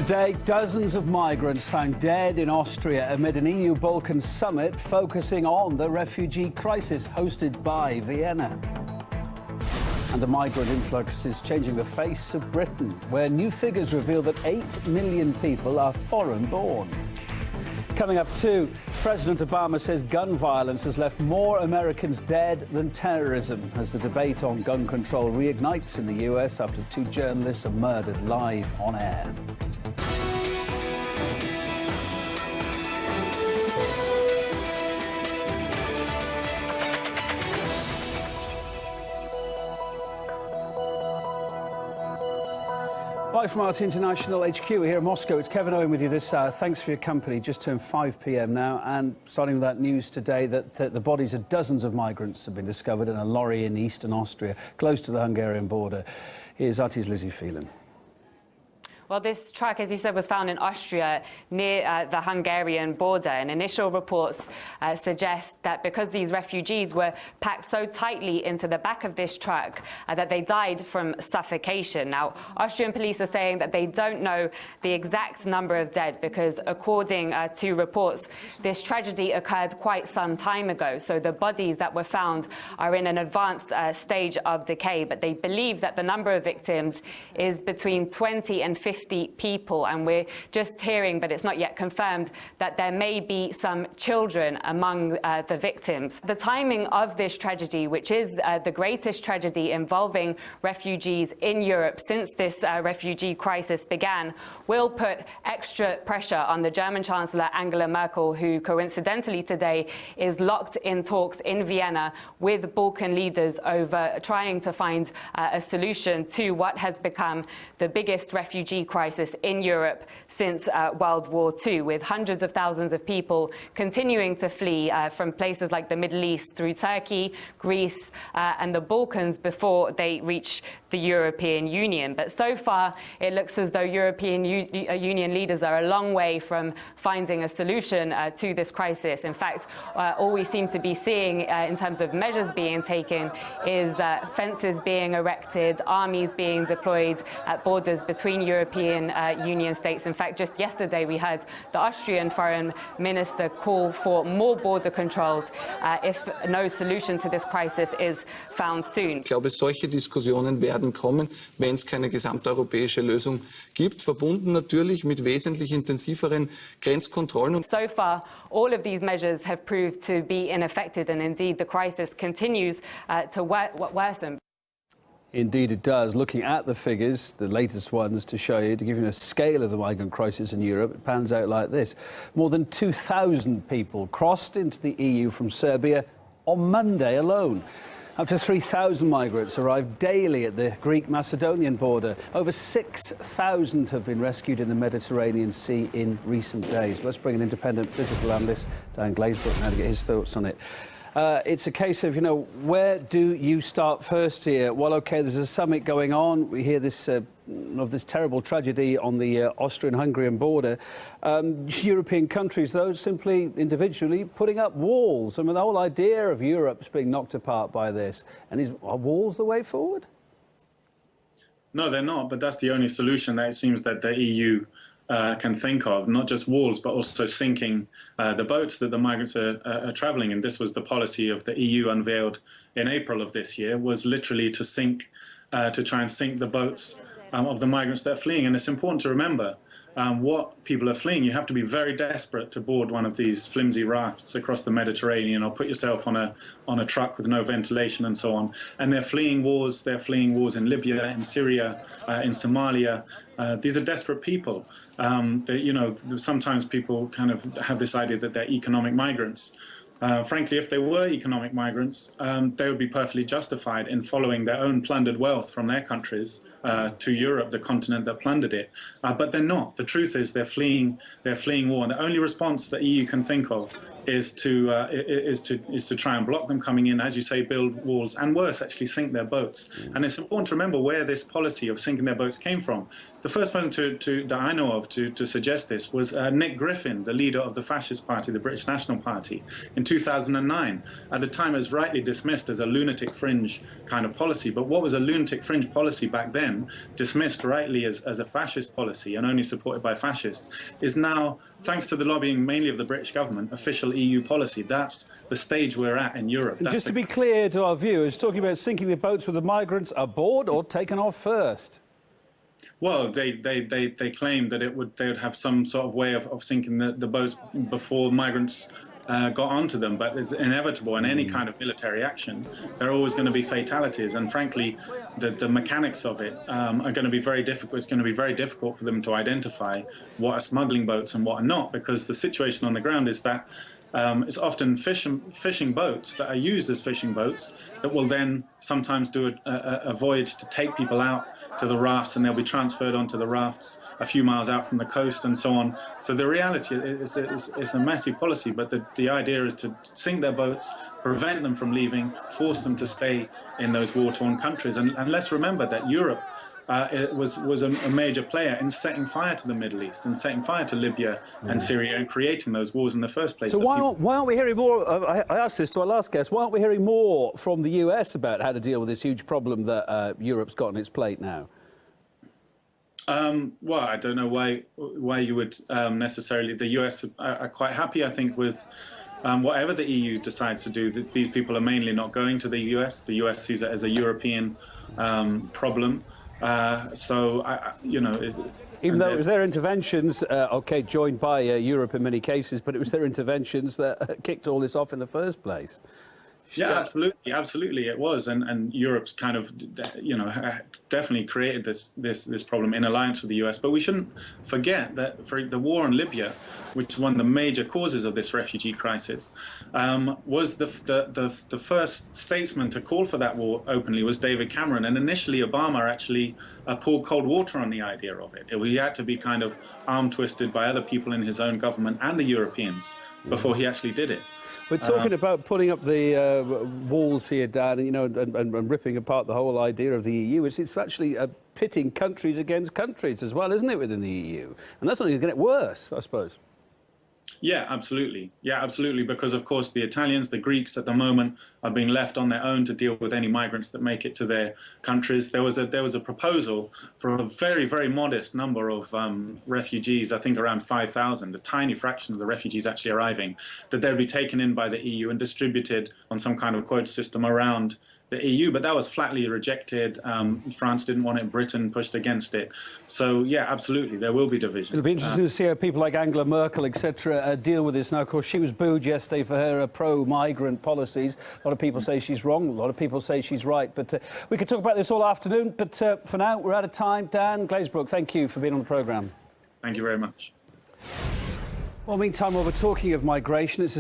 Today, dozens of migrants found dead in Austria amid an EU-Balkan summit focusing on the refugee crisis hosted by Vienna. And the migrant influx is changing the face of Britain, where new figures reveal that 8 million people are foreign-born. Coming up too, President Obama says gun violence has left more Americans dead than terrorism as the debate on gun control reignites in the US after 2 journalists are murdered live on air. Live from RT International HQ here in Moscow. It's Kevin Owen with you this hour. Thanks for your company. Just turned 5 p.m. now, and starting with that news today that the bodies of dozens of migrants have been discovered in a lorry in eastern Austria, close to the Hungarian border. Here's RT's Lizzie Phelan. Well, this truck, as you said, was found in Austria near the Hungarian border. And initial reports suggest that because these refugees were packed so tightly into the back of this truck that they died from suffocation. Now, Austrian police are saying that they don't know the exact number of dead because, according to reports, this tragedy occurred quite some time ago. So the bodies that were found are in an advanced stage of decay. But they believe that the number of victims is between 20 and 50 people, and we're just hearing, but it's not yet confirmed, that there may be some children among the victims. The timing of this tragedy, which is the greatest tragedy involving refugees in Europe since this refugee crisis began, will put extra pressure on the German Chancellor Angela Merkel, who coincidentally today is locked in talks in Vienna with Balkan leaders over trying to find a solution to what has become the biggest refugee crisis in Europe since World War II, with hundreds of thousands of people continuing to flee from places like the Middle East through Turkey, Greece, and the Balkans before they reach the European Union. But so far, it looks as though European Union leaders are a long way from finding a solution to this crisis. In fact, all we seem to be seeing in terms of measures being taken is fences being erected, armies being deployed at borders between European Union states. In fact, just yesterday we heard the Austrian foreign minister call for more border controls if no solution to this crisis is found soon. Ich glaube, solche Diskussionen werden kommen, wenn es keine gesamteuropäische Lösung gibt, verbunden natürlich mit wesentlich intensiveren Grenzkontrollen. So far, all of these measures have proved to be ineffective, and indeed the crisis continues to worsen. Indeed it does. Looking at the figures, the latest ones to show you, to give you a scale of the migrant crisis in Europe, it pans out like this. More than 2,000 people crossed into the EU from Serbia on Monday alone. Up to 3,000 migrants arrive daily at the Greek-Macedonian border. Over 6,000 have been rescued in the Mediterranean Sea in recent days. Let's bring an independent political analyst, Dan Glazebrook, now to get his thoughts on it. It's a case of, where do you start first here? Well, OK, there's a summit going on. We hear this of this terrible tragedy on the Austrian-Hungarian border. European countries, though, simply individually putting up walls. I mean, the whole idea of Europe's being knocked apart by this. And are walls the way forward? No, they're not. But that's the only solution that it seems that the EU can think of, not just walls, but also sinking the boats that the migrants are traveling in. This was the policy of the EU unveiled in April of this year, was literally to try and sink the boats of the migrants that are fleeing. And it's important to remember what people are fleeing. You have to be very desperate to board one of these flimsy rafts across the Mediterranean, or put yourself on a truck with no ventilation and so on. And they're fleeing wars. They're fleeing wars in Libya, in Syria, in Somalia. These are desperate people. Sometimes people kind of have this idea that they're economic migrants. Frankly, if they were economic migrants, they would be perfectly justified in following their own plundered wealth from their countries to Europe, the continent that plundered it. But they're not. The truth is they're fleeing war. And the only response the EU can think of is to try and block them coming in, as you say, build walls, and worse, actually sink their boats. And it's important to remember where this policy of sinking their boats came from. The first person that I know of to suggest this was Nick Griffin, the leader of the fascist party, the British National Party, in 2009. At the time, it was rightly dismissed as a lunatic fringe kind of policy. But what was a lunatic fringe policy back then, dismissed rightly as a fascist policy and only supported by fascists, is now, thanks to the lobbying mainly of the British government, official EU policy. That's the stage we're at in Europe. And just to be clear to our viewers, talking about sinking the boats with the migrants aboard or taken off first? Well, they claimed that they would have some sort of way of sinking the boats before migrants got onto them, but it's inevitable in any kind of military action. There are always going to be fatalities, and frankly, the mechanics of it are going to be very difficult. It's going to be very difficult for them to identify what are smuggling boats and what are not, because the situation on the ground is that it's often fishing boats that are used as fishing boats that will then sometimes do a voyage to take people out to the rafts, and they'll be transferred onto the rafts a few miles out from the coast and so on. So the reality is a messy policy, but the idea is to sink their boats, prevent them from leaving, force them to stay in those war-torn countries. And let's remember that Europe it was a major player in setting fire to the Middle East and setting fire to Libya and Syria and creating those wars in the first place. So why aren't we hearing more? I asked this to our last guest. Why aren't we hearing more from the US about how to deal with this huge problem that Europe's got on its plate now? Well, I don't know why you would necessarily. The US are quite happy, I think, with whatever the EU decides to do. These people are mainly not going to the US. The US sees it as a European problem. Even though it was their interventions, joined by Europe in many cases, but it was their interventions that kicked all this off in the first place. Yeah, absolutely, it was, and Europe's kind of, definitely created this problem in alliance with the US. But we shouldn't forget that for the war on Libya, which is one of the major causes of this refugee crisis, was the first statesman to call for that war openly was David Cameron, and initially Obama actually poured cold water on the idea of it. He had to be kind of arm twisted by other people in his own government and the Europeans before he actually did it. We're talking about putting up the walls here, Dan, and ripping apart the whole idea of the EU. It's actually pitting countries against countries as well, isn't it, within the EU? And that's only going to get worse, I suppose. Yeah, absolutely. Yeah, absolutely. Because, of course, the Italians, the Greeks at the moment are being left on their own to deal with any migrants that make it to their countries. There was a proposal for a very, very modest number of refugees, I think around 5,000, a tiny fraction of the refugees actually arriving, that they'd be taken in by the EU and distributed on some kind of quota system around the EU, but that was flatly rejected. France didn't want it, Britain pushed against it. So, yeah, absolutely, there will be divisions. It'll be interesting to see how people like Angela Merkel, etc., deal with this. Now, of course, she was booed yesterday for her pro-migrant policies. A lot of people say she's wrong, a lot of people say she's right. But we could talk about this all afternoon, but for now, we're out of time. Dan Glazebrook, thank you for being on the programme. Thank you very much. Well, meantime, while we're talking of migration, it's a